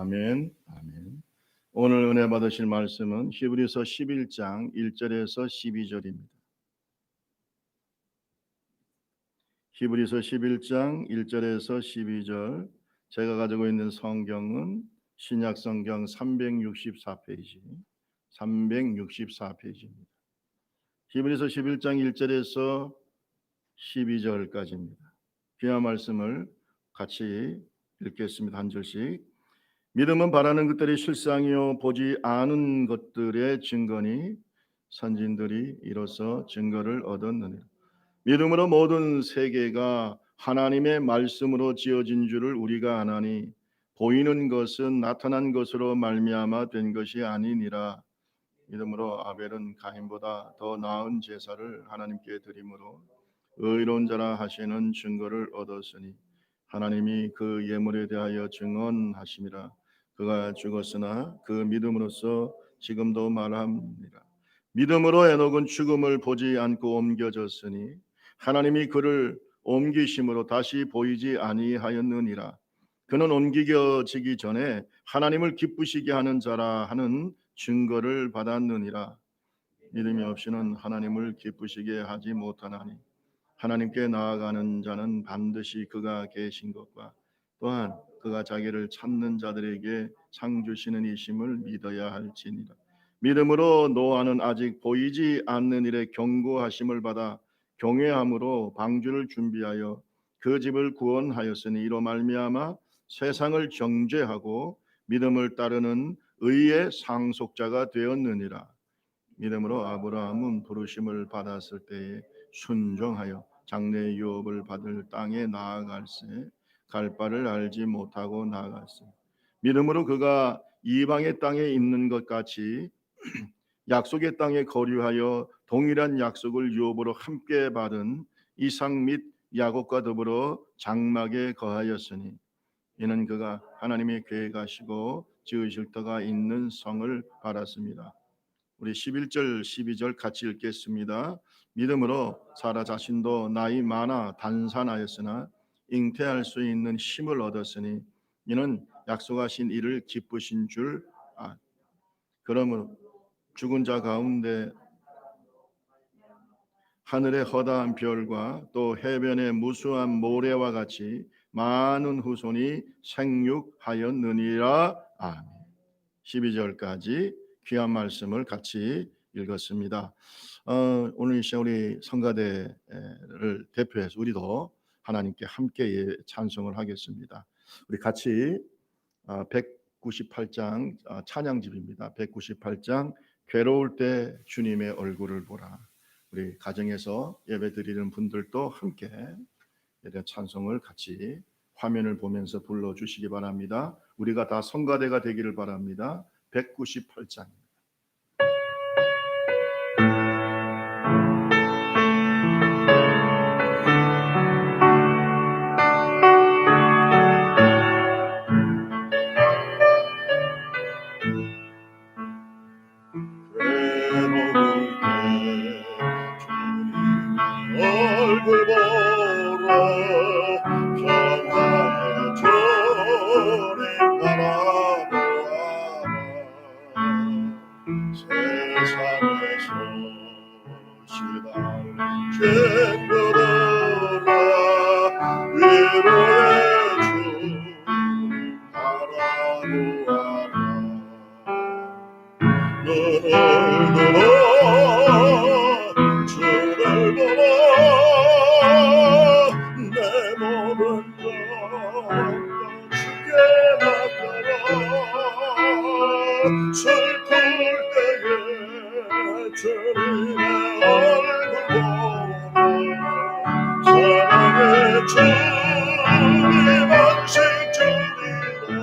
아멘. 아멘. 오늘 은혜 받으실 말씀은 히브리서 11장 1절에서 12절입니다. 히브리서 11장 1절에서 12절. 제가 가지고 있는 성경은 신약 성경 364페이지입니다. 히브리서 11장 1절에서 12절까지입니다. 귀한 말씀을 같이 읽겠습니다. 한 절씩. 믿음은 바라는 것들이 실상이요 보지 않은 것들의 증거니 선진들이 이로써 증거를 얻었느니라. 믿음으로 모든 세계가 하나님의 말씀으로 지어진 줄을 우리가 아나니 보이는 것은 나타난 것으로 말미암아 된 것이 아니니라. 믿음으로 아벨은 가인보다 더 나은 제사를 하나님께 드림으로 의로운 자라 하시는 증거를 얻었으니 하나님이 그 예물에 대하여 증언하심이라. 그가 죽었으나 그 믿음으로써 지금도 말합니다. 믿음으로 에녹은 죽음을 보지 않고 옮겨졌으니 하나님이 그를 옮기심으로 다시 보이지 아니하였느니라. 그는 옮기겨지기 전에 하나님을 기쁘시게 하는 자라 하는 증거를 받았느니라. 믿음이 없이는 하나님을 기쁘시게 하지 못하나니 하나님께 나아가는 자는 반드시 그가 계신 것과 또한 그가 자기를 찾는 자들에게 상 주시는 이심을 믿어야 할지니라. 믿음으로 노아는 아직 보이지 않는 일에 경고하심을 받아 경외함으로 방주를 준비하여 그 집을 구원하였으니 이로 말미암아 세상을 정죄하고 믿음을 따르는 의의 상속자가 되었느니라. 믿음으로 아브라함은 부르심을 받았을 때에 순종하여 장래 유업을 받을 땅에 나아갈새 갈 바를 알지 못하고 나아갔으니 믿음으로 그가 이방의 땅에 있는 것 같이 약속의 땅에 거류하여 동일한 약속을 유업으로 함께 받은 이삭 및 야곱과 더불어 장막에 거하였으니 이는 그가 하나님의 계획하시고 지으실 터가 있는 성을 바랐습니다. 우리 11절 12절 같이 읽겠습니다. 믿음으로 사라 자신도 나이 많아 단산하였으나 잉태할 수 있는 힘을 얻었으니 이는 약속하신 이를 기쁘신 줄 그러므로 죽은 자 가운데 하늘의 허다한 별과 또 해변의 무수한 모래와 같이 많은 후손이 생육하였느니라. 아멘. 12절까지 귀한 말씀을 같이 읽었습니다. 오늘 이 시간 우리 성가대를 대표해서 우리도 하나님께 함께 찬송을 하겠습니다. 우리 같이 198장 찬양집입니다. 198장 괴로울 때 주님의 얼굴을 보라. 우리 가정에서 예배드리는 분들도 함께 찬송을 같이 화면을 보면서 불러주시기 바랍니다. 우리가 다 성가대가 되기를 바랍니다. 198장 얼굴 보러 평화의 주님 바라보아라. 세상에서 시달린 죄들아 위로의 주님 바라보아라. 눈을 들어 주를 보라. 내 몸은 주께 맡겨라. 슬플 때에 주님의 얼굴 보라. 사랑의 주님 안식 주리라.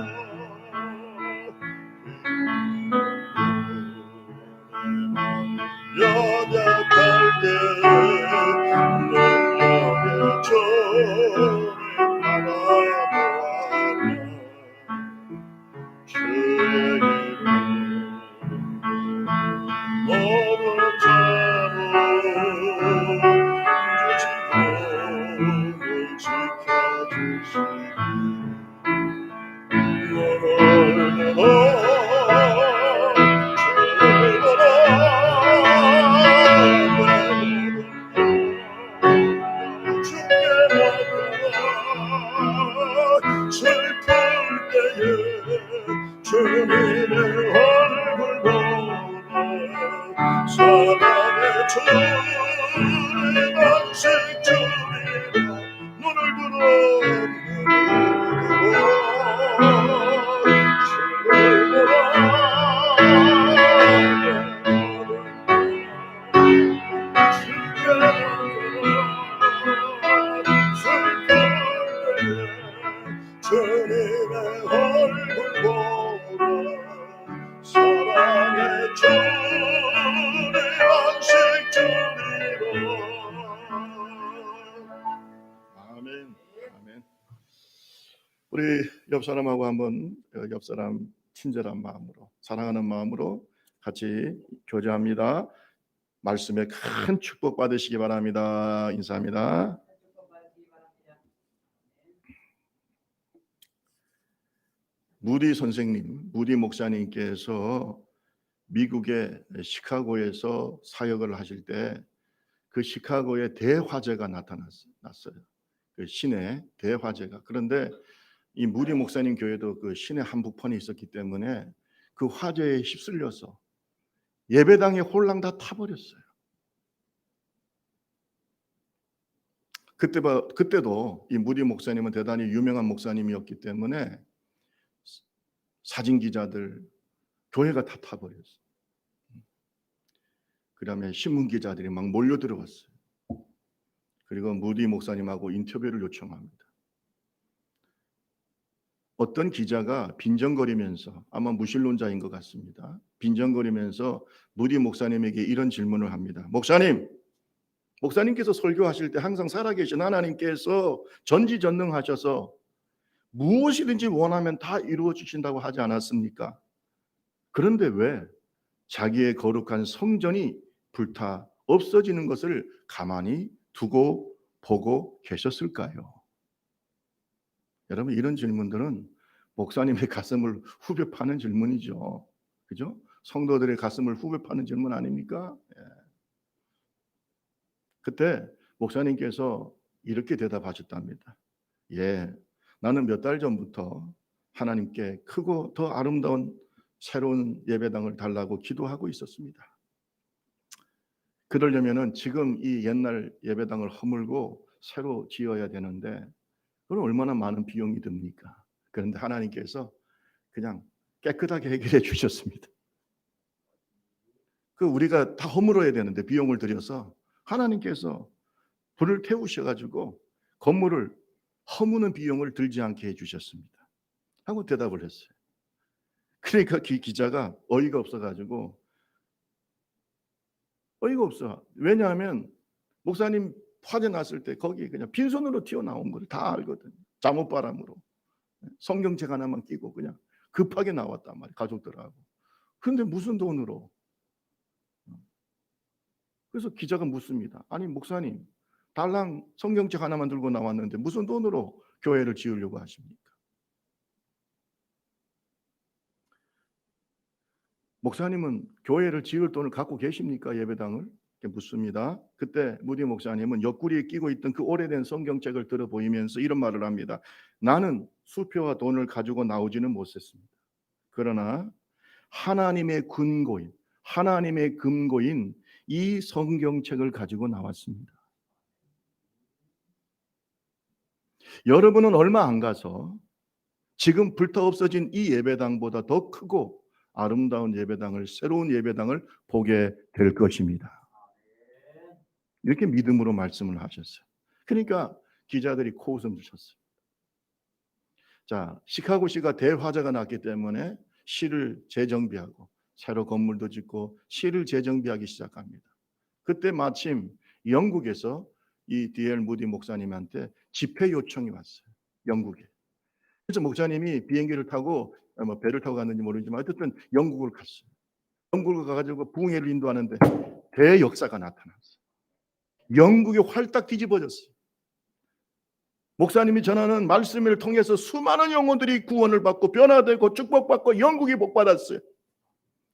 연약할 때 능력의 주님 바라보아라. 주의 이름 모든 죄를 주시고 늘 지켜주시니 너를 슬플 때에 주님의 얼굴 보며 사랑의 주님 안식 주리라 눈을 주님의 얼굴 보며 사랑의 주님 안식 주리라. 아멘. 아멘. 우리 옆 사람하고 한번 옆 사람 친절한 마음으로 사랑하는 마음으로 같이 교제합니다. 말씀에 큰 축복 받으시기 바랍니다. 인사합니다. 무디 선생님, 무디 목사님께서 미국의 시카고에서 사역을 하실 때 그 시카고에 대화재가 나타났어요. 그 시내 대화재가. 그런데 이 무디 목사님 교회도 그 시내 한복판에 있었기 때문에 그 화재에 휩쓸려서 예배당의 홀랑 다 타버렸어요. 그때도 이 무디 목사님은 대단히 유명한 목사님이었기 때문에 사진 기자들, 교회가 다 타버렸어요. 그다음에 신문 기자들이 막 몰려 들어왔어요. 그리고 무디 목사님하고 인터뷰를 요청합니다. 어떤 기자가 빈정거리면서 아마 무신론자인 것 같습니다. 빈정거리면서 무디 목사님에게 이런 질문을 합니다. 목사님께서 설교하실 때 항상 살아계신 하나님께서 전지전능하셔서 무엇이든지 원하면 다 이루어 주신다고 하지 않았습니까? 그런데 왜 자기의 거룩한 성전이 불타 없어지는 것을 가만히 두고 보고 계셨을까요? 여러분, 이런 질문들은 목사님의 가슴을 후벼 파는 질문이죠. 그죠? 성도들의 가슴을 후벼 파는 질문 아닙니까? 예. 그때 목사님께서 이렇게 대답하셨답니다. 예, 나는 몇 달 전부터 하나님께 크고 더 아름다운 새로운 예배당을 달라고 기도하고 있었습니다. 그러려면은 지금 이 옛날 예배당을 허물고 새로 지어야 되는데 그건 얼마나 많은 비용이 듭니까? 그런데 하나님께서 그냥 깨끗하게 해결해 주셨습니다. 그 우리가 다 허물어야 되는데 비용을 들여서 하나님께서 불을 태우셔가지고 건물을 허무는 비용을 들지 않게 해주셨습니다. 하고 대답을 했어요. 그러니까 기자가 어이가 없어가지고 어이가 없어. 왜냐하면 목사님 화재 났을 때 거기 그냥 빈손으로 튀어나온 걸 다 알거든요. 잠옷바람으로 성경책 하나만 끼고 그냥 급하게 나왔단 말이에요. 가족들하고. 근데 무슨 돈으로? 그래서 기자가 묻습니다. 아니 목사님 달랑 성경책 하나만 들고 나왔는데 무슨 돈으로 교회를 지으려고 하십니까? 목사님은 교회를 지을 돈을 갖고 계십니까? 예배당을? 이렇게 묻습니다. 그때 무디 목사님은 옆구리에 끼고 있던 그 오래된 성경책을 들어 보이면서 이런 말을 합니다. 나는 수표와 돈을 가지고 나오지는 못했습니다. 그러나 하나님의 근거인, 하나님의 금고인 이 성경책을 가지고 나왔습니다. 여러분은 얼마 안 가서 지금 불타 없어진 이 예배당보다 더 크고 아름다운 예배당을, 새로운 예배당을 보게 될 것입니다. 이렇게 믿음으로 말씀을 하셨어요. 그러니까 기자들이 코웃음 주셨어요. 자, 시카고시가 대화재가 났기 때문에 시를 재정비하고 새로 건물도 짓고 시를 재정비하기 시작합니다. 그때 마침 영국에서 이 D.L. 무디 목사님한테 집회 요청이 왔어요. 영국에. 그래서 목사님이 비행기를 타고 배를 타고 갔는지 모르지만 어쨌든 영국을 갔어요. 영국을 가가지고 부흥회를 인도하는데 대역사가 나타났어요. 영국이 활딱 뒤집어졌어요. 목사님이 전하는 말씀을 통해서 수많은 영혼들이 구원을 받고 변화되고 축복받고 영국이 복받았어요.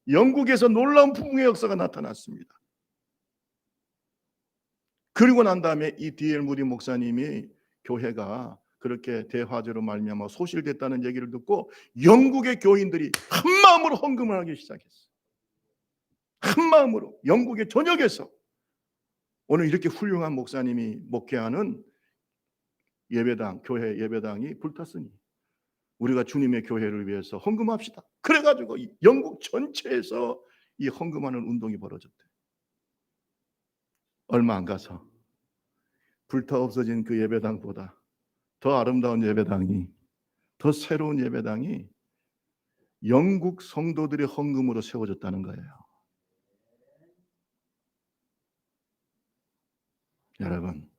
영국에서 놀라운 부흥의 역사가 나타났습니다. 그리고 난 다음에 이 D.L. 무디 목사님이 교회가 그렇게 대화제로 말미암아 소실됐다는 얘기를 듣고 영국의 교인들이 한 마음으로 헌금을 하기 시작했어요. 한 마음으로 영국의 전역에서 오늘 이렇게 훌륭한 목사님이 목회하는 예배당, 교회 예배당이 불탔으니 우리가 주님의 교회를 위해서 헌금합시다. 그래가지고 영국 전체에서 이 헌금하는 운동이 벌어졌대. 얼마 안 가서 불타 없어진 그 예배당보다 더 아름다운 예배당이, 더 새로운 예배당이 영국 성도들의 헌금으로 세워졌다는 거예요. 여러분,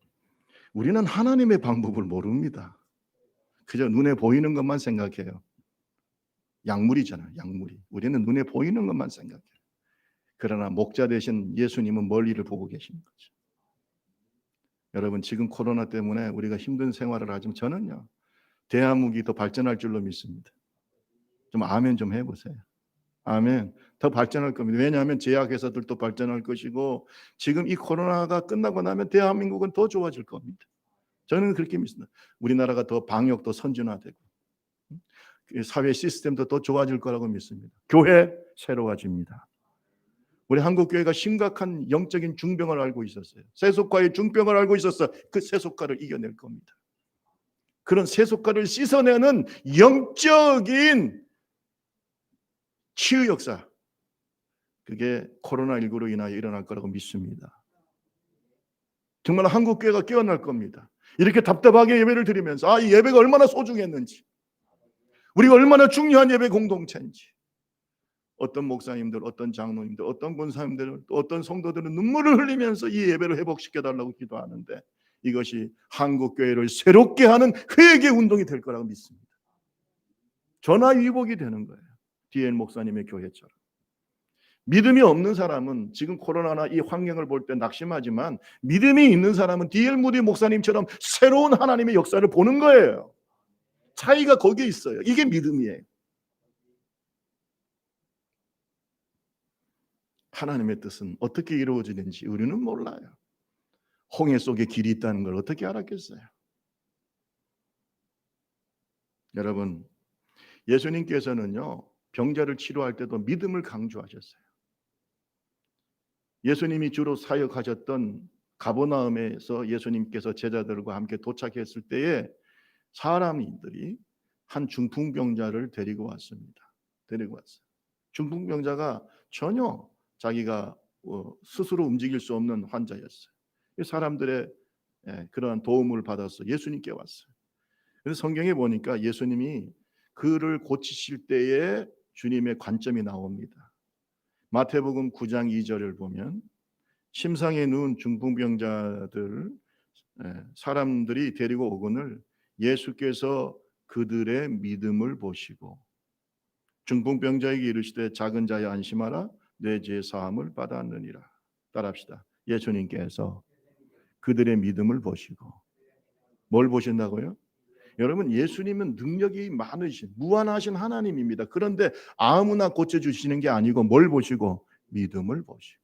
우리는 하나님의 방법을 모릅니다. 그저 눈에 보이는 것만 생각해요. 약물이잖아요, 약물이. 우리는 눈에 보이는 것만 생각해요. 그러나 목자 되신 예수님은 멀리를 보고 계시는 거죠. 여러분, 지금 코로나 때문에 우리가 힘든 생활을 하지만 저는요, 대한민국이 더 발전할 줄로 믿습니다. 좀 아멘 좀 해보세요. 아멘. 더 발전할 겁니다. 왜냐하면 제약회사들도 발전할 것이고 지금 이 코로나가 끝나고 나면 대한민국은 더 좋아질 겁니다. 저는 그렇게 믿습니다. 우리나라가 더 방역도 선진화되고 사회 시스템도 더 좋아질 거라고 믿습니다. 교회 새로워집니다. 우리 한국교회가 심각한 영적인 중병을 앓고 있었어요. 세속화의 중병을 앓고 있었어요. 그 세속화를 이겨낼 겁니다. 그런 세속화를 씻어내는 영적인 치유 역사, 그게 코로나19로 인하여 일어날 거라고 믿습니다. 정말 한국교회가 깨어날 겁니다. 이렇게 답답하게 예배를 드리면서 이 예배가 얼마나 소중했는지, 우리가 얼마나 중요한 예배 공동체인지, 어떤 목사님들, 어떤 장로님들, 어떤 권사님들, 또 어떤 성도들은 눈물을 흘리면서 이 예배를 회복시켜달라고 기도하는데 이것이 한국교회를 새롭게 하는 회개 운동이 될 거라고 믿습니다. 전화위복이 되는 거예요. D.L. 목사님의 교회처럼. 믿음이 없는 사람은 지금 코로나나 이 환경을 볼 때 낙심하지만 믿음이 있는 사람은 D.L. 무디 목사님처럼 새로운 하나님의 역사를 보는 거예요. 차이가 거기에 있어요. 이게 믿음이에요. 하나님의 뜻은 어떻게 이루어지는지 우리는 몰라요. 홍해 속에 길이 있다는 걸 어떻게 알았겠어요? 여러분, 예수님께서는요, 병자를 치료할 때도 믿음을 강조하셨어요. 예수님이 주로 사역하셨던 가버나움에서 예수님께서 제자들과 함께 도착했을 때에 사람들이 한 중풍병자를 데리고 왔습니다. 데리고 왔어요. 중풍병자가 전혀 자기가 스스로 움직일 수 없는 환자였어요. 사람들의 그러한 도움을 받아서 예수님께 왔어요. 그래서 성경에 보니까 예수님이 그를 고치실 때에 주님의 관점이 나옵니다. 마태복음 9장 2절을 보면 심상에 누운 중풍병자들 사람들이 데리고 오거늘 예수께서 그들의 믿음을 보시고 중풍병자에게 이르시되 작은 자여 안심하라 내 죄 사함을 받았느니라. 따라합시다. 예수님께서 그들의 믿음을 보시고 뭘 보신다고요? 여러분, 예수님은 능력이 많으신 무한하신 하나님입니다. 그런데 아무나 고쳐주시는 게 아니고 뭘 보시고? 믿음을 보시고.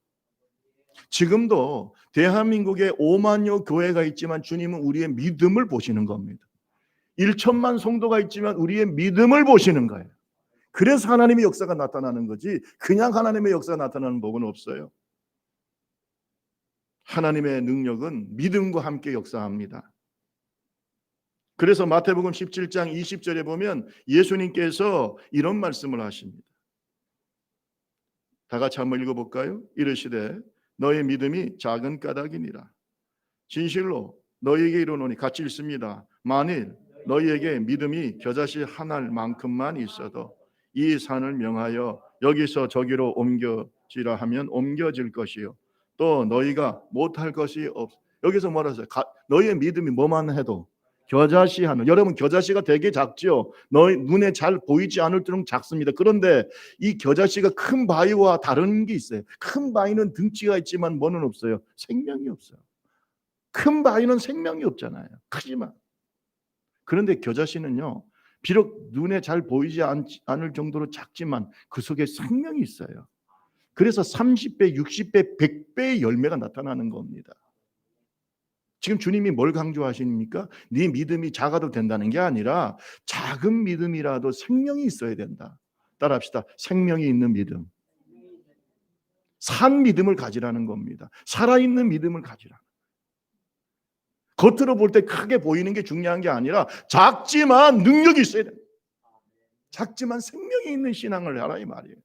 지금도 대한민국에 5만여 교회가 있지만 주님은 우리의 믿음을 보시는 겁니다. 1천만 성도가 있지만 우리의 믿음을 보시는 거예요. 그래서 하나님의 역사가 나타나는 거지 그냥 하나님의 역사가 나타나는 법은 없어요. 하나님의 능력은 믿음과 함께 역사합니다. 그래서 마태복음 17장 20절에 보면 예수님께서 이런 말씀을 하십니다. 다 같이 한번 읽어볼까요? 이르시되 너의 믿음이 작은 까닭이니라. 진실로 너희에게 이르노니 같이 읽습니다. 만일 너희에게 믿음이 겨자씨 한 알만큼만 있어도 이 산을 명하여 여기서 저기로 옮겨지라 하면 옮겨질 것이요 또 너희가 못할 것이 없. 여기서 뭐라 하세요? 너희의 믿음이 뭐만 해도 겨자씨 하늘. 여러분, 겨자씨가 되게 작지요. 너희 눈에 잘 보이지 않을 정도로 작습니다. 그런데 이 겨자씨가 큰 바위와 다른 게 있어요. 큰 바위는 등치가 있지만 뭐는 없어요? 생명이 없어요. 큰 바위는 생명이 없잖아요. 크지만 그런데 겨자씨는요, 비록 눈에 잘 보이지 않을 정도로 작지만 그 속에 생명이 있어요. 그래서 30배, 60배, 100배의 열매가 나타나는 겁니다. 지금 주님이 뭘 강조하십니까? 네 믿음이 작아도 된다는 게 아니라 작은 믿음이라도 생명이 있어야 된다. 따라합시다. 생명이 있는 믿음. 산 믿음을 가지라는 겁니다. 살아있는 믿음을 가지라. 겉으로 볼 때 크게 보이는 게 중요한 게 아니라 작지만 능력이 있어야 됩니다. 작지만 생명이 있는 신앙을 하라 이 말이에요.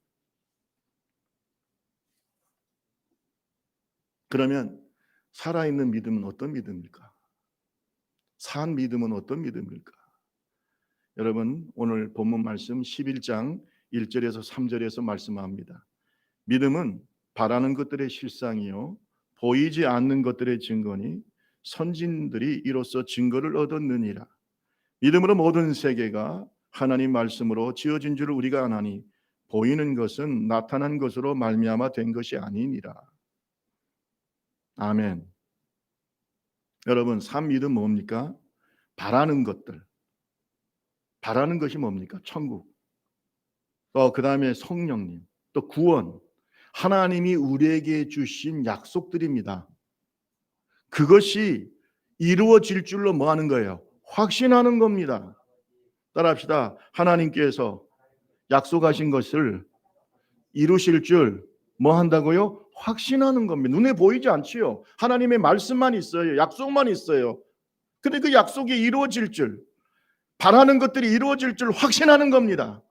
그러면 살아있는 믿음은 어떤 믿음일까? 산 믿음은 어떤 믿음일까? 여러분, 오늘 본문 말씀 11장 1절에서 3절에서 말씀합니다. 믿음은 바라는 것들의 실상이요 보이지 않는 것들의 증거니 선진들이 이로써 증거를 얻었느니라. 믿음으로 모든 세계가 하나님 말씀으로 지어진 줄을 우리가 아나니 보이는 것은 나타난 것으로 말미암아 된 것이 아니니라. 아멘. 여러분, 산 믿음 뭡니까? 바라는 것들. 바라는 것이 뭡니까? 천국. 또 그 다음에 성령님. 또 구원. 하나님이 우리에게 주신 약속들입니다. 그것이 이루어질 줄로 뭐 하는 거예요? 확신하는 겁니다. 따라합시다. 하나님께서 약속하신 것을 이루실 줄 뭐 한다고요? 확신하는 겁니다. 눈에 보이지 않지요. 하나님의 말씀만 있어요. 약속만 있어요. 근데 그 약속이 이루어질 줄, 바라는 것들이 이루어질 줄 확신하는 겁니다.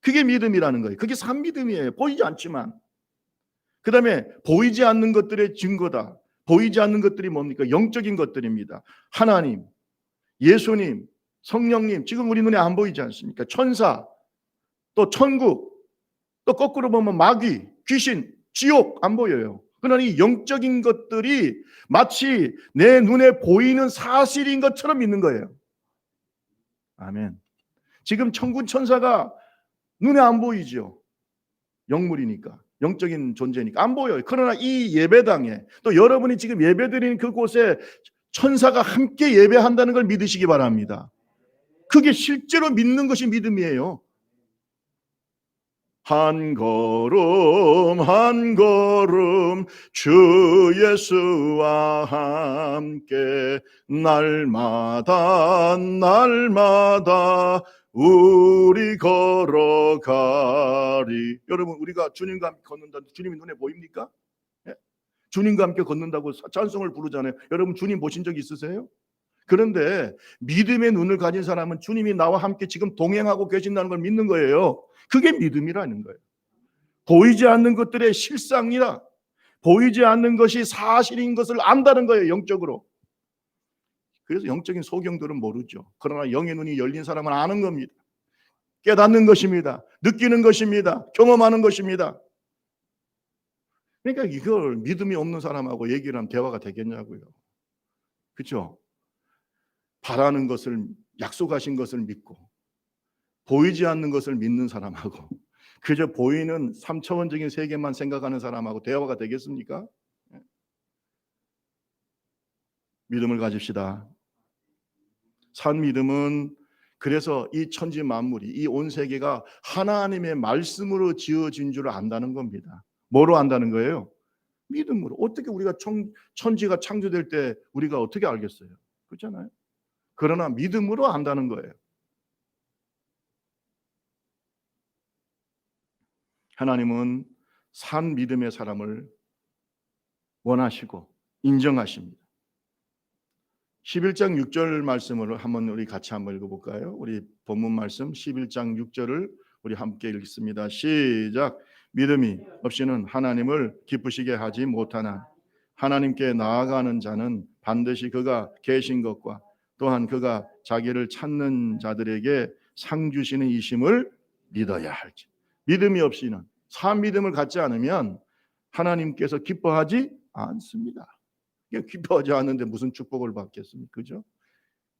그게 믿음이라는 거예요. 그게 산 믿음이에요. 보이지 않지만. 그 다음에 보이지 않는 것들의 증거다. 보이지 않는 것들이 뭡니까? 영적인 것들입니다. 하나님, 예수님, 성령님, 지금 우리 눈에 안 보이지 않습니까? 천사, 또 천국, 또 거꾸로 보면 마귀, 귀신, 지옥 안 보여요. 그러나 이 영적인 것들이 마치 내 눈에 보이는 사실인 것처럼 믿는 거예요. 아멘. 지금 천군 천사가 눈에 안 보이죠. 영물이니까, 영적인 존재니까 안 보여요. 그러나 이 예배당에 또 여러분이 지금 예배드리는 그곳에 천사가 함께 예배한다는 걸 믿으시기 바랍니다. 그게 실제로 믿는 것이 믿음이에요. 한 걸음 한 걸음 주 예수와 함께 날마다 날마다 우리 걸어가리. 여러분, 우리가 주님과 함께 걷는다는데 주님이 눈에 보입니까? 예? 주님과 함께 걷는다고 찬송을 부르잖아요. 여러분, 주님 보신 적 있으세요? 그런데 믿음의 눈을 가진 사람은 주님이 나와 함께 지금 동행하고 계신다는 걸 믿는 거예요. 그게 믿음이라는 거예요. 보이지 않는 것들의 실상이라, 보이지 않는 것이 사실인 것을 안다는 거예요. 영적으로. 그래서 영적인 소경들은 모르죠. 그러나 영의 눈이 열린 사람은 아는 겁니다. 깨닫는 것입니다. 느끼는 것입니다. 경험하는 것입니다. 그러니까 이걸 믿음이 없는 사람하고 얘기를 하면 대화가 되겠냐고요. 그렇죠? 바라는 것을, 약속하신 것을 믿고 보이지 않는 것을 믿는 사람하고 그저 보이는 3차원적인 세계만 생각하는 사람하고 대화가 되겠습니까? 믿음을 가집시다. 산 믿음은 그래서 이 천지 만물이, 이 온 세계가 하나님의 말씀으로 지어진 줄 안다는 겁니다. 뭐로 안다는 거예요? 믿음으로. 어떻게 우리가 천지가 창조될 때 우리가 어떻게 알겠어요? 그렇잖아요. 그러나 믿음으로 안다는 거예요. 하나님은 산 믿음의 사람을 원하시고 인정하십니다. 11장 6절 말씀을 한번 우리 같이 한번 읽어볼까요? 우리 본문 말씀 11장 6절을 우리 함께 읽습니다. 시작. 믿음이 없이는 하나님을 기쁘시게 하지 못하나 하나님께 나아가는 자는 반드시 그가 계신 것과 또한 그가 자기를 찾는 자들에게 상 주시는 이심을 믿어야 할지. 믿음이 없이는, 산 믿음을 갖지 않으면 하나님께서 기뻐하지 않습니다. 기뻐하지 않는데 무슨 축복을 받겠습니까? 그죠?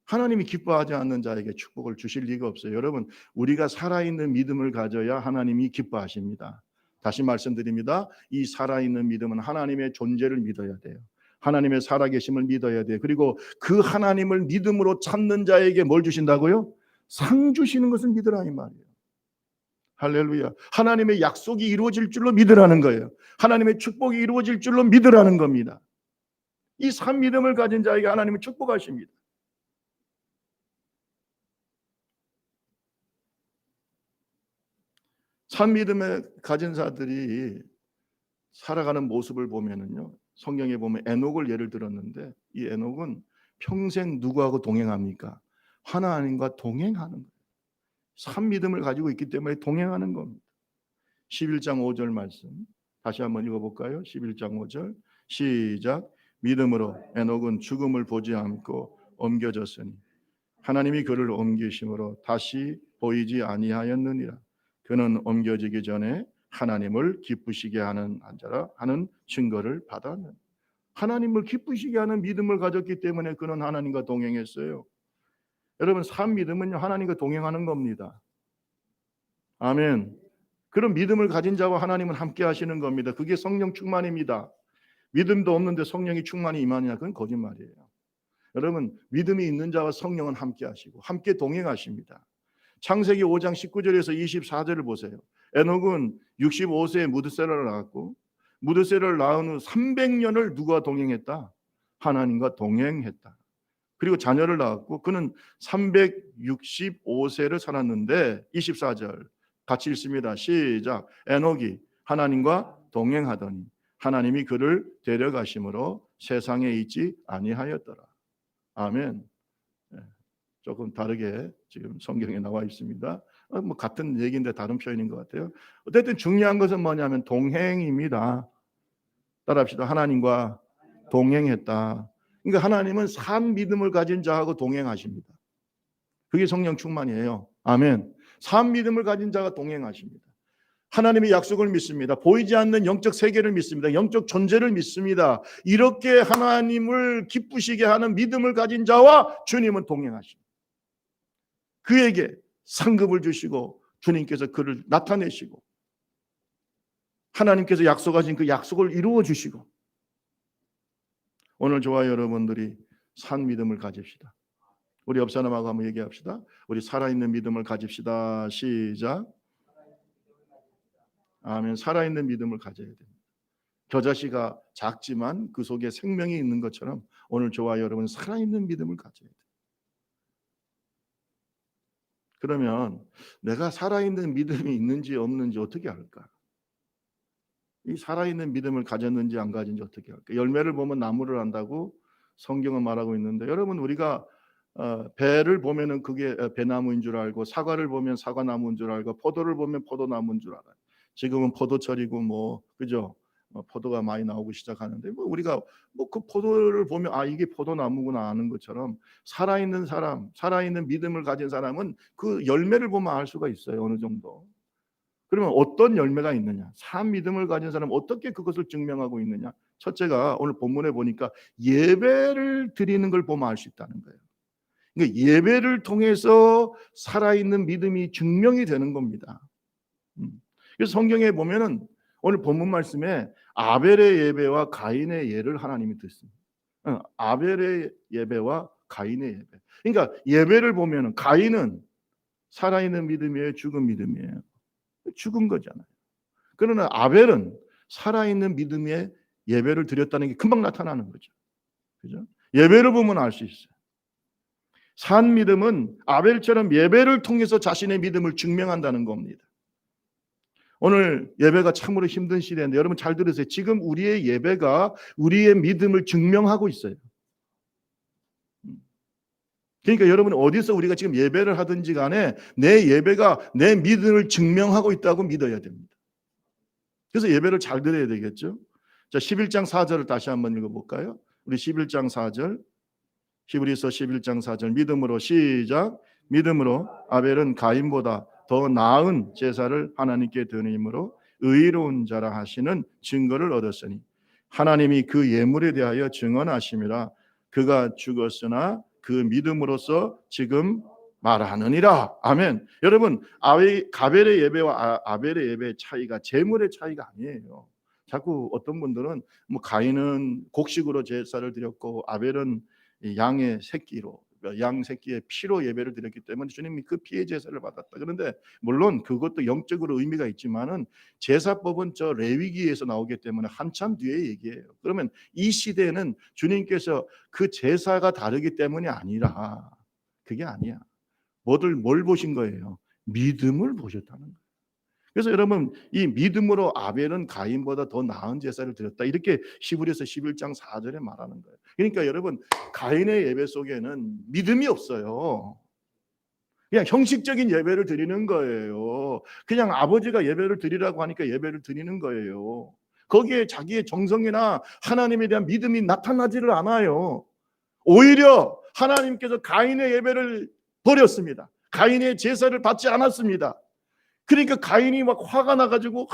하나님이 기뻐하지 않는 자에게 축복을 주실 리가 없어요. 여러분, 우리가 살아있는 믿음을 가져야 하나님이 기뻐하십니다. 다시 말씀드립니다. 이 살아있는 믿음은 하나님의 존재를 믿어야 돼요. 하나님의 살아계심을 믿어야 돼요. 그리고 그 하나님을 믿음으로 찾는 자에게 뭘 주신다고요? 상 주시는 것을 믿으라 이 말이에요. 할렐루야. 하나님의 약속이 이루어질 줄로 믿으라는 거예요. 하나님의 축복이 이루어질 줄로 믿으라는 겁니다. 이 산 믿음을 가진 자에게 하나님은 축복하십니다. 산 믿음을 가진 자들이 살아가는 모습을 보면은요, 성경에 보면 에녹을 예를 들었는데, 이 에녹은 평생 누구하고 동행합니까? 하나님과 동행하는 거예요. 산 믿음을 가지고 있기 때문에 동행하는 겁니다. 11장 5절 말씀 다시 한번 읽어볼까요? 11장 5절 시작. 믿음으로 에녹은 죽음을 보지 않고 옮겨졌으니 하나님이 그를 옮기심으로 다시 보이지 아니하였느니라. 그는 옮겨지기 전에 하나님을 기쁘시게 하는 자라 하는 증거를 받았는. 하나님을 기쁘시게 하는 믿음을 가졌기 때문에 그는 하나님과 동행했어요. 여러분, 산 믿음은요, 하나님과 동행하는 겁니다. 아멘. 그런 믿음을 가진 자와 하나님은 함께 하시는 겁니다. 그게 성령 충만입니다. 믿음도 없는데 성령이 충만히 임하느냐? 그건 거짓말이에요. 여러분, 믿음이 있는 자와 성령은 함께 하시고 함께 동행하십니다. 창세기 5장 19절에서 24절을 보세요. 에녹은 65세에 무드셀라를 낳았고 무드셀라를 낳은 후 300년을 누가 동행했다? 하나님과 동행했다. 그리고 자녀를 낳았고 그는 365세를 살았는데 24절 같이 읽습니다. 시작. 에녹이 하나님과 동행하더니 하나님이 그를 데려가심으로 세상에 있지 아니하였더라. 아멘. 조금 다르게 지금 성경에 나와 있습니다. 뭐 같은 얘기인데 다른 표현인 것 같아요. 어쨌든 중요한 것은 뭐냐면 동행입니다. 따라합시다. 하나님과 동행했다. 그러니까 하나님은 산 믿음을 가진 자하고 동행하십니다. 그게 성령 충만이에요. 아멘. 산 믿음을 가진 자가 동행하십니다. 하나님의 약속을 믿습니다. 보이지 않는 영적 세계를 믿습니다. 영적 존재를 믿습니다. 이렇게 하나님을 기쁘시게 하는 믿음을 가진 자와 주님은 동행하십니다. 그에게 상급을 주시고 주님께서 그를 나타내시고 하나님께서 약속하신 그 약속을 이루어 주시고 오늘 저와 여러분들이 산 믿음을 가집시다. 우리 옆 사람하고 한번 얘기합시다. 우리 살아있는 믿음을 가집시다. 시작. 아멘. 살아있는 믿음을 가져야 됩니다. 겨자씨가 작지만 그 속에 생명이 있는 것처럼 오늘 저와 여러분은 살아있는 믿음을 가져야 돼요. 그러면 내가 살아있는 믿음이 있는지 없는지 어떻게 알까? 이 살아있는 믿음을 가졌는지 안 가진지 어떻게 알까? 열매를 보면 나무를 안다고 성경은 말하고 있는데 여러분 우리가 배를 보면은 그게 배나무인 줄 알고 사과를 보면 사과나무인 줄 알고 포도를 보면 포도나무인 줄 알아요. 지금은 포도철이고 뭐 그죠? 포도가 많이 나오고 시작하는데 뭐 우리가 뭐 그 포도를 보면 아 이게 포도나무구나 아는 것처럼 살아있는 사람, 살아있는 믿음을 가진 사람은 그 열매를 보면 알 수가 있어요. 어느 정도. 그러면 어떤 열매가 있느냐? 산 믿음을 가진 사람은 어떻게 그것을 증명하고 있느냐? 첫째가 오늘 본문에 보니까 예배를 드리는 걸 보면 알 수 있다는 거예요. 그러니까 예배를 통해서 살아있는 믿음이 증명이 되는 겁니다. 그래서 성경에 보면은 오늘 본문 말씀에 아벨의 예배와 가인의 예를 하나님이 듣습니다. 아벨의 예배와 가인의 예배. 그러니까 예배를 보면은 가인은 살아있는 믿음이에요, 죽은 믿음이에요. 죽은 거잖아요. 그러나 아벨은 살아있는 믿음의 예배를 드렸다는 게 금방 나타나는 거죠. 그죠? 예배를 보면 알 수 있어요. 산 믿음은 아벨처럼 예배를 통해서 자신의 믿음을 증명한다는 겁니다. 오늘 예배가 참으로 힘든 시대인데 여러분 잘 들으세요. 지금 우리의 예배가 우리의 믿음을 증명하고 있어요. 그러니까 여러분 어디서 우리가 지금 예배를 하든지 간에 내 예배가 내 믿음을 증명하고 있다고 믿어야 됩니다. 그래서 예배를 잘 드려야 되겠죠. 자, 11장 4절을 다시 한번 읽어볼까요? 우리 11장 4절 히브리서 11장 4절 믿음으로 시작. 믿음으로 아벨은 가인보다 더 나은 제사를 하나님께 드림으로 의로운 자라 하시는 증거를 얻었으니 하나님이 그 예물에 대하여 증언하심이라. 그가 죽었으나 그 믿음으로써 지금 말하느니라. 아멘. 여러분 가벨의 예배와 아벨의 예배의 차이가 제물의 차이가 아니에요. 자꾸 어떤 분들은 뭐 가인은 곡식으로 제사를 드렸고 아벨은 이 양의 새끼로, 양 새끼의 피로 예배를 드렸기 때문에 주님이 그 피의 제사를 받았다. 그런데 물론 그것도 영적으로 의미가 있지만은 제사법은 저 레위기에서 나오기 때문에 한참 뒤에 얘기예요. 그러면 이 시대에는 주님께서 그 제사가 다르기 때문이 아니라, 그게 아니야. 뭘 보신 거예요? 믿음을 보셨다는 거예요. 그래서 여러분, 이 믿음으로 아벨은 가인보다 더 나은 제사를 드렸다, 이렇게 히브리서 11장 4절에 말하는 거예요. 그러니까 여러분, 가인의 예배 속에는 믿음이 없어요. 그냥 형식적인 예배를 드리는 거예요. 그냥 아버지가 예배를 드리라고 하니까 예배를 드리는 거예요. 거기에 자기의 정성이나 하나님에 대한 믿음이 나타나지를 않아요. 오히려 하나님께서 가인의 예배를 버렸습니다. 가인의 제사를 받지 않았습니다. 그러니까 가인이 막 화가 나가지고,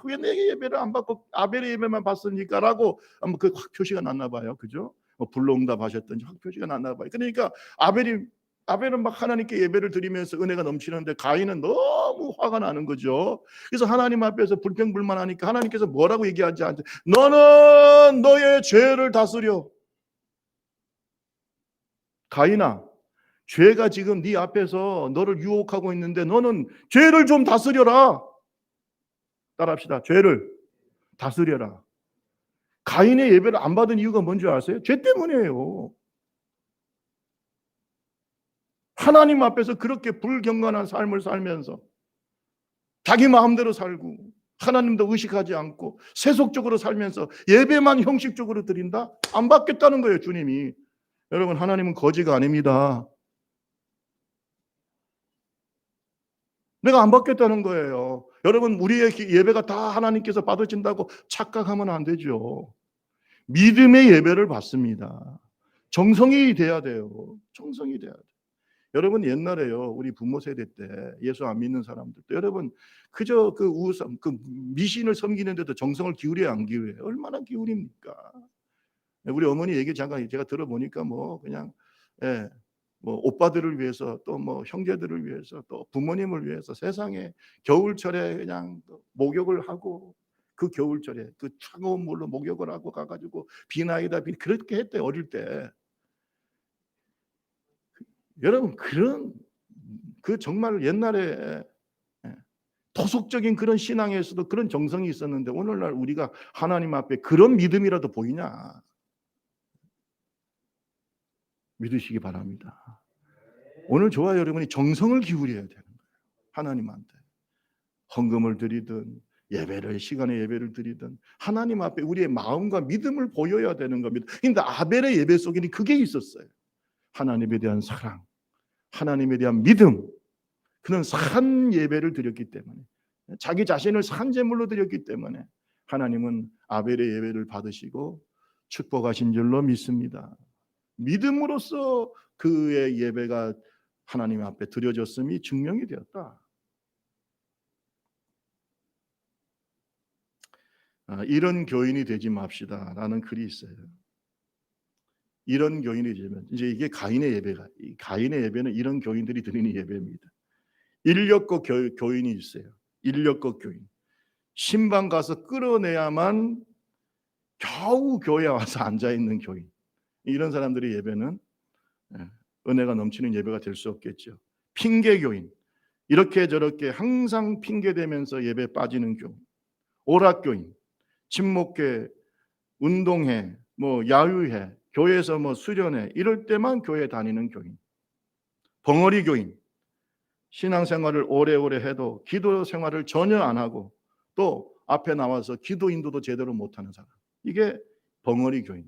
왜 내 예배를 안 받고 아벨의 예배만 받습니까라고 아마 그 확 표시가 났나 봐요. 그죠? 뭐 불로응답하셨던지 확 표시가 났나 봐요. 그러니까 아벨은 막 하나님께 예배를 드리면서 은혜가 넘치는데 가인은 너무 화가 나는 거죠. 그래서 하나님 앞에서 불평불만하니까 하나님께서 뭐라고 얘기하지 않죠. 너는 너의 죄를 다스려. 가인아, 죄가 지금 네 앞에서 너를 유혹하고 있는데 너는 죄를 좀 다스려라. 따라합시다. 죄를 다스려라. 가인의 예배를 안 받은 이유가 뭔지 아세요? 죄 때문이에요. 하나님 앞에서 그렇게 불경건한 삶을 살면서 자기 마음대로 살고 하나님도 의식하지 않고 세속적으로 살면서 예배만 형식적으로 드린다? 안 받겠다는 거예요, 주님이. 여러분, 하나님은 거지가 아닙니다. 내가 안 받겠다는 거예요. 여러분, 우리의 예배가 다 하나님께서 받으신다고 착각하면 안 되죠. 믿음의 예배를 받습니다. 정성이 돼야 돼요. 정성이 돼야 돼요. 여러분, 옛날에요, 우리 부모 세대 때 예수 안 믿는 사람들도 여러분 그저 그 우상, 그 미신을 섬기는데도 정성을 기울여야 안 기울여요? 얼마나 기울입니까? 우리 어머니 얘기 잠깐 제가 들어보니까 뭐 그냥, 예, 뭐 오빠들을 위해서 또 뭐 형제들을 위해서 또 부모님을 위해서 세상에 겨울철에 그냥 목욕을 하고, 그 겨울철에 그 차가운 물로 목욕을 하고 가가지고 비나이다 비 그렇게 했대, 어릴 때. 여러분, 그런 그 정말 옛날에, 예, 토속적인 그런 신앙에서도 그런 정성이 있었는데 오늘날 우리가 하나님 앞에 그런 믿음이라도 보이냐? 믿으시기 바랍니다. 오늘 저와 여러분이 정성을 기울여야 되는 거예요. 하나님한테 헌금을 드리든 예배를, 시간에 예배를 드리든 하나님 앞에 우리의 마음과 믿음을 보여야 되는 겁니다. 그런데 아벨의 예배 속에는 그게 있었어요. 하나님에 대한 사랑, 하나님에 대한 믿음. 그는 산 예배를 드렸기 때문에, 자기 자신을 산 제물로 드렸기 때문에 하나님은 아벨의 예배를 받으시고 축복하신 줄로 믿습니다. 믿음으로써 그의 예배가 하나님 앞에 드려졌음이 증명이 되었다. 이런 교인이 되지 맙시다라는 글이 있어요. 이런 교인이 되면 이제 이게 가인의 예배가, 가인의 예배는 이런 교인들이 드리는 예배입니다. 인력거 교인이 있어요. 인력거 교인. 신방 가서 끌어내야만 겨우 교회에 와서 앉아 있는 교인. 이런 사람들의 예배는, 예, 은혜가 넘치는 예배가 될 수 없겠죠. 핑계 교인. 이렇게 저렇게 항상 핑계 대면서 예배 빠지는 교인. 오락 교인. 친목회, 운동회, 뭐 야유회, 교회에서 뭐 수련회, 이럴 때만 교회 다니는 교인. 벙어리 교인. 신앙생활을 오래오래 해도 기도 생활을 전혀 안 하고 또 앞에 나와서 기도 인도도 제대로 못하는 사람. 이게 벙어리 교인.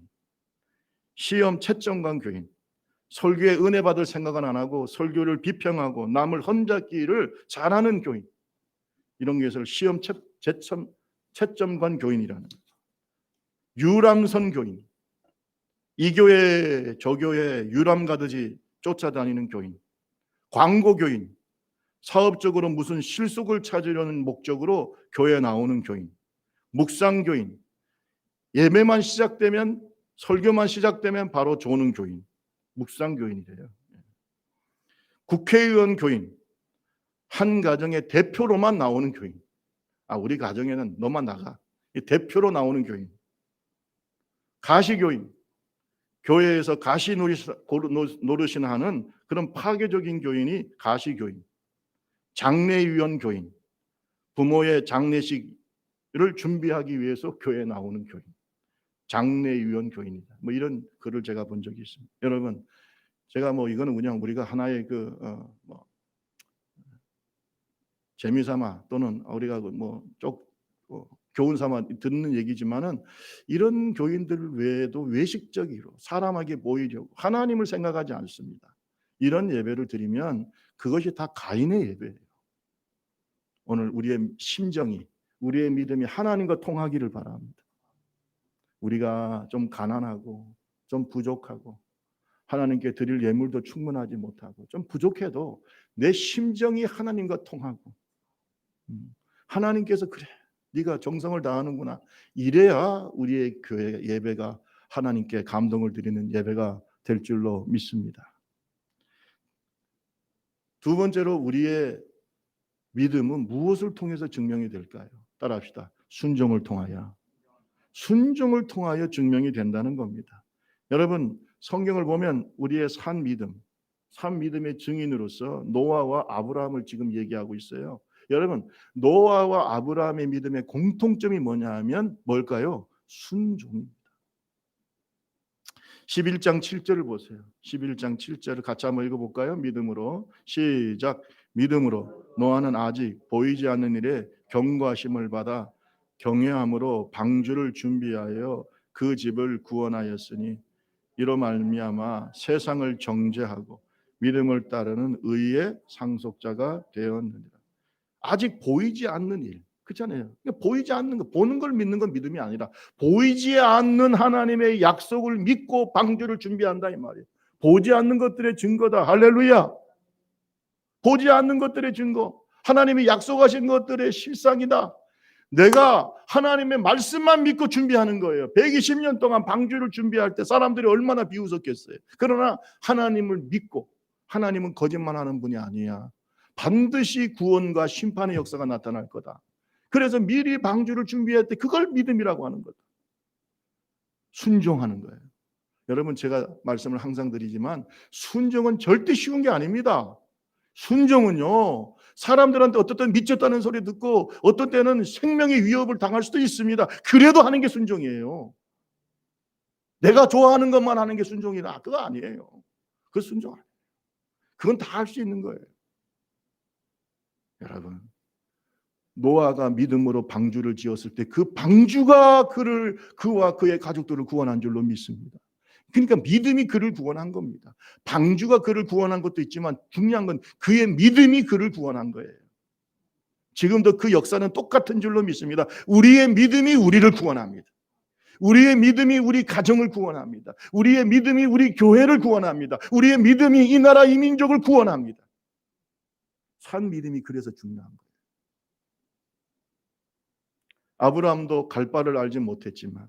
시험 채점관 교인. 설교에 은혜 받을 생각은 안 하고 설교를 비평하고 남을 험잡기를 잘하는 교인. 이런 것을 시험 채점관 교인이라는 거죠. 유람선 교인. 이 교회 저 교회 유람 가듯이 쫓아다니는 교인. 광고 교인. 사업적으로 무슨 실속을 찾으려는 목적으로 교회에 나오는 교인. 묵상 교인. 예배만 시작되면, 설교만 시작되면 바로 조는 교인. 묵상 교인이래요. 국회의원 교인. 한 가정의 대표로만 나오는 교인. 우리 가정에는 너만 나가. 대표로 나오는 교인, 가시교인, 교회에서 가시 노릇이나 하는 그런 파괴적인 교인이 가시교인, 장례위원 교인, 부모의 장례식을 준비하기 위해서 교회에 나오는 교인, 장례위원 교인이다. 뭐 이런 글을 제가 본 적이 있습니다. 여러분, 제가 뭐 이거는 그냥 우리가 하나의 뭐 재미삼아 또는 우리가 뭐쪽 교훈 삼아 듣는 얘기지만은 이런 교인들 외에도 외식적으로 사람에게 보이려고 하나님을 생각하지 않습니다. 이런 예배를 드리면 그것이 다 가인의 예배예요. 오늘 우리의 심정이, 우리의 믿음이 하나님과 통하기를 바랍니다. 우리가 좀 가난하고 좀 부족하고 하나님께 드릴 예물도 충분하지 못하고 좀 부족해도 내 심정이 하나님과 통하고 하나님께서 그래 네가 정성을 다하는구나 이래야 우리의 교회 예배가 하나님께 감동을 드리는 예배가 될 줄로 믿습니다. 두 번째로 우리의 믿음은 무엇을 통해서 증명이 될까요? 따라합시다. 순종을 통하여. 순종을 통하여 증명이 된다는 겁니다. 여러분, 성경을 보면 우리의 산 믿음의 증인으로서 노아와 아브라함을 지금 얘기하고 있어요. 여러분, 노아와 아브라함의 믿음의 공통점이 뭐냐 하면 뭘까요? 순종입니다. 11장 7절을 보세요. 11장 7절을 같이 한번 읽어볼까요? 믿음으로 시작. 믿음으로 노아는 아직 보이지 않는 일에 경고하심을 받아 경외함으로 방주를 준비하여 그 집을 구원하였으니 이로 말미암아 세상을 정죄하고 믿음을 따르는 의의 상속자가 되었느니라. 아직 보이지 않는 일, 그렇잖아요. 보이지 않는 거, 보는 걸 믿는 건 믿음이 아니라 보이지 않는 하나님의 약속을 믿고 방주를 준비한다 이 말이에요. 보지 않는 것들의 증거다. 할렐루야. 보지 않는 것들의 증거, 하나님이 약속하신 것들의 실상이다. 내가 하나님의 말씀만 믿고 준비하는 거예요. 120년 동안 방주를 준비할 때 사람들이 얼마나 비웃었겠어요. 그러나 하나님을 믿고, 하나님은 거짓말하는 분이 아니야. 반드시 구원과 심판의 역사가 나타날 거다. 그래서 미리 방주를 준비할 때 그걸 믿음이라고 하는 거다. 순종하는 거예요. 여러분, 제가 말씀을 항상 드리지만 순종은 절대 쉬운 게 아닙니다. 순종은요, 사람들한테 어떤 때는 미쳤다는 소리 듣고 어떤 때는 생명의 위협을 당할 수도 있습니다. 그래도 하는 게 순종이에요. 내가 좋아하는 것만 하는 게 순종이라 그거 아니에요. 그 순종 아니에요. 그건 다 할 수 있는 거예요. 여러분, 노아가 믿음으로 방주를 지었을 때 그 방주가 그와 그의 가족들을 구원한 줄로 믿습니다. 그러니까 믿음이 그를 구원한 겁니다. 방주가 그를 구원한 것도 있지만 중요한 건 그의 믿음이 그를 구원한 거예요. 지금도 그 역사는 똑같은 줄로 믿습니다. 우리의 믿음이 우리를 구원합니다. 우리의 믿음이 우리 가정을 구원합니다. 우리의 믿음이 우리 교회를 구원합니다. 우리의 믿음이 이 나라 이 민족을 구원합니다. 산 믿음이 그래서 중요한 거예요. 아브라함도 갈 바를 알지 못했지만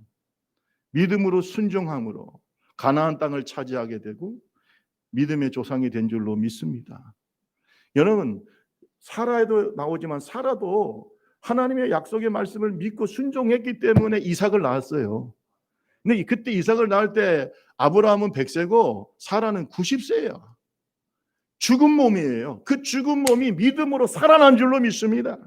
믿음으로 순종함으로 가나안 땅을 차지하게 되고 믿음의 조상이 된 줄로 믿습니다. 여러분, 사라에도 나오지만 사라도 하나님의 약속의 말씀을 믿고 순종했기 때문에 이삭을 낳았어요. 근데 그때 이삭을 낳을 때 아브라함은 100세고 사라는 90세예요. 죽은 몸이에요. 그 죽은 몸이 믿음으로 살아난 줄로 믿습니다.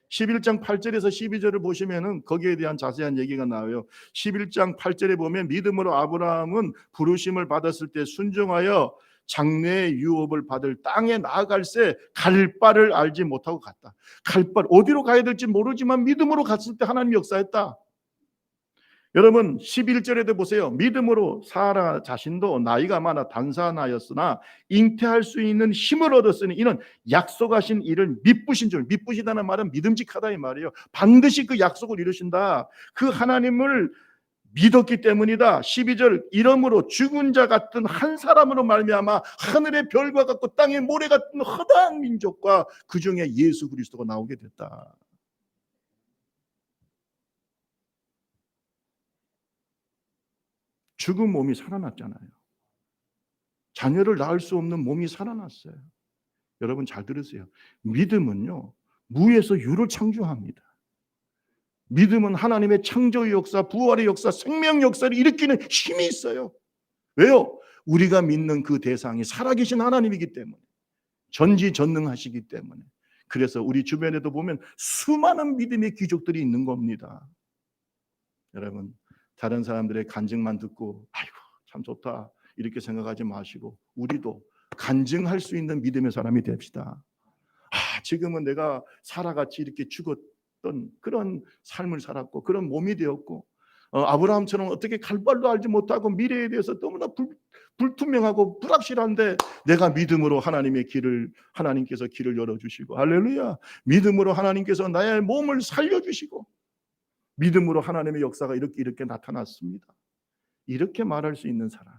11장 8절에서 12절을 보시면은 거기에 대한 자세한 얘기가 나와요. 11장 8절에 보면 믿음으로 아브라함은 부르심을 받았을 때 순종하여 장래의 유업을 받을 땅에 나아갈새 갈 바를 알지 못하고 갔다. 갈 바 어디로 가야 될지 모르지만 믿음으로 갔을 때 하나님이 역사했다. 여러분 11절에도 보세요. 믿음으로 사라 자신도 나이가 많아 단산하였으나 잉태할 수 있는 힘을 얻었으니 이는 약속하신 일을 믿으신 줄. 믿으시다는 말은 믿음직하다 이 말이에요. 반드시 그 약속을 이루신다. 그 하나님을 믿었기 때문이다. 12절 이러므로 죽은 자 같은 한 사람으로 말미암아 하늘의 별과 같고 땅의 모래 같은 허다한 민족과 그 중에 예수 그리스도가 나오게 됐다. 죽은 몸이 살아났잖아요. 자녀를 낳을 수 없는 몸이 살아났어요. 여러분 잘 들으세요. 믿음은요, 무에서 유를 창조합니다. 믿음은 하나님의 창조의 역사, 부활의 역사, 생명 역사를 일으키는 힘이 있어요. 왜요? 우리가 믿는 그 대상이 살아계신 하나님이기 때문에, 전지전능하시기 때문에. 그래서 우리 주변에도 보면 수많은 믿음의 기적들이 있는 겁니다. 여러분, 다른 사람들의 간증만 듣고 아이고 참 좋다 이렇게 생각하지 마시고 우리도 간증할 수 있는 믿음의 사람이 됩시다. 지금은 내가 사라같이 이렇게 죽었던 그런 삶을 살았고 그런 몸이 되었고, 아브라함처럼 어떻게 갈 바도 알지 못하고 미래에 대해서 너무나 불투명하고 불확실한데, 내가 믿음으로 하나님께서 길을 열어주시고, 할렐루야, 믿음으로 하나님께서 나의 몸을 살려주시고, 믿음으로 하나님의 역사가 이렇게 나타났습니다. 이렇게 말할 수 있는 사람,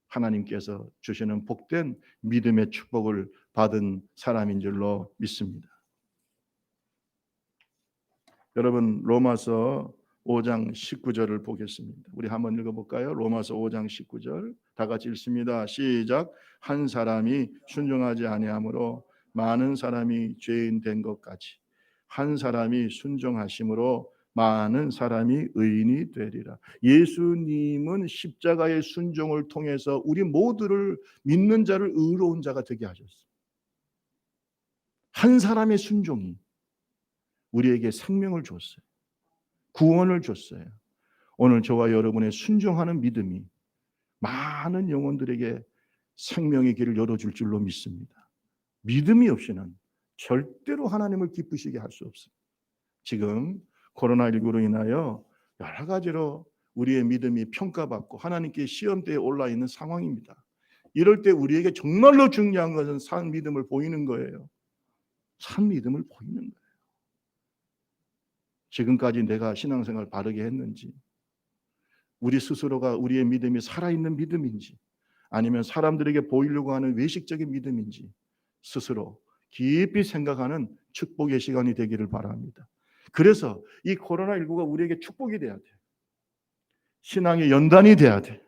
하나님께서 주시는 복된 믿음의 축복을 받은 사람인 줄로 믿습니다. 여러분, 로마서 5장 19절을 보겠습니다. 우리 한번 읽어볼까요? 로마서 5장 19절 다 같이 읽습니다. 시작. 한 사람이 순종하지 아니함으로 많은 사람이 죄인 된 것까지 한 사람이 순종하심으로 많은 사람이 의인이 되리라. 예수님은 십자가의 순종을 통해서 우리 모두를, 믿는 자를 의로운 자가 되게 하셨습니다. 한 사람의 순종이 우리에게 생명을 줬어요. 구원을 줬어요. 오늘 저와 여러분의 순종하는 믿음이 많은 영혼들에게 생명의 길을 열어줄 줄로 믿습니다. 믿음이 없이는 절대로 하나님을 기쁘시게 할 수 없습니다. 지금 코로나19로 인하여 여러 가지로 우리의 믿음이 평가받고 하나님께 시험대에 올라 있는 상황입니다. 이럴 때 우리에게 정말로 중요한 것은 산 믿음을 보이는 거예요. 산 믿음을 보이는 거예요. 지금까지 내가 신앙생활 바르게 했는지, 우리 스스로가 우리의 믿음이 살아있는 믿음인지, 아니면 사람들에게 보이려고 하는 외식적인 믿음인지 스스로 깊이 생각하는 축복의 시간이 되기를 바랍니다. 그래서 이 코로나19가 우리에게 축복이 돼야 돼요. 신앙의 연단이 돼야 돼요.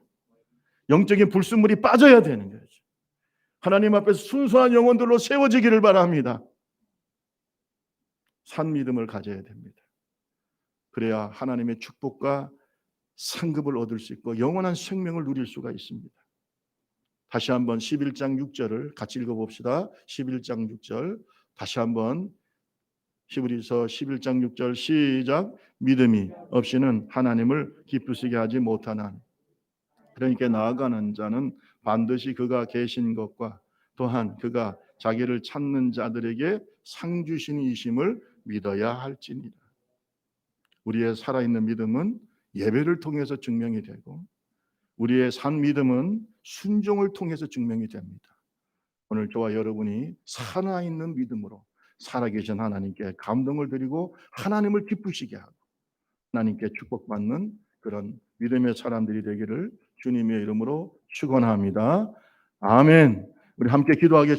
영적인 불순물이 빠져야 되는 거죠. 하나님 앞에서 순수한 영혼들로 세워지기를 바랍니다. 산 믿음을 가져야 됩니다. 그래야 하나님의 축복과 상급을 얻을 수 있고 영원한 생명을 누릴 수가 있습니다. 다시 한번 11장 6절을 같이 읽어봅시다. 11장 6절 다시 한번, 히브리서 11장 6절 시작. 믿음이 없이는 하나님을 기쁘시게 하지 못하나니, 그러니까 나아가는 자는 반드시 그가 계신 것과 또한 그가 자기를 찾는 자들에게 상 주시는 이심을 믿어야 할지니라. 우리의 살아있는 믿음은 예배를 통해서 증명이 되고, 우리의 산 믿음은 순종을 통해서 증명이 됩니다. 오늘 저와 여러분이 살아있는 믿음으로 살아계신 하나님께 감동을 드리고 하나님을 기쁘시게 하고 하나님께 축복받는 그런 믿음의 사람들이 되기를 주님의 이름으로 축원합니다. 아멘. 우리 함께 기도하겠습니다.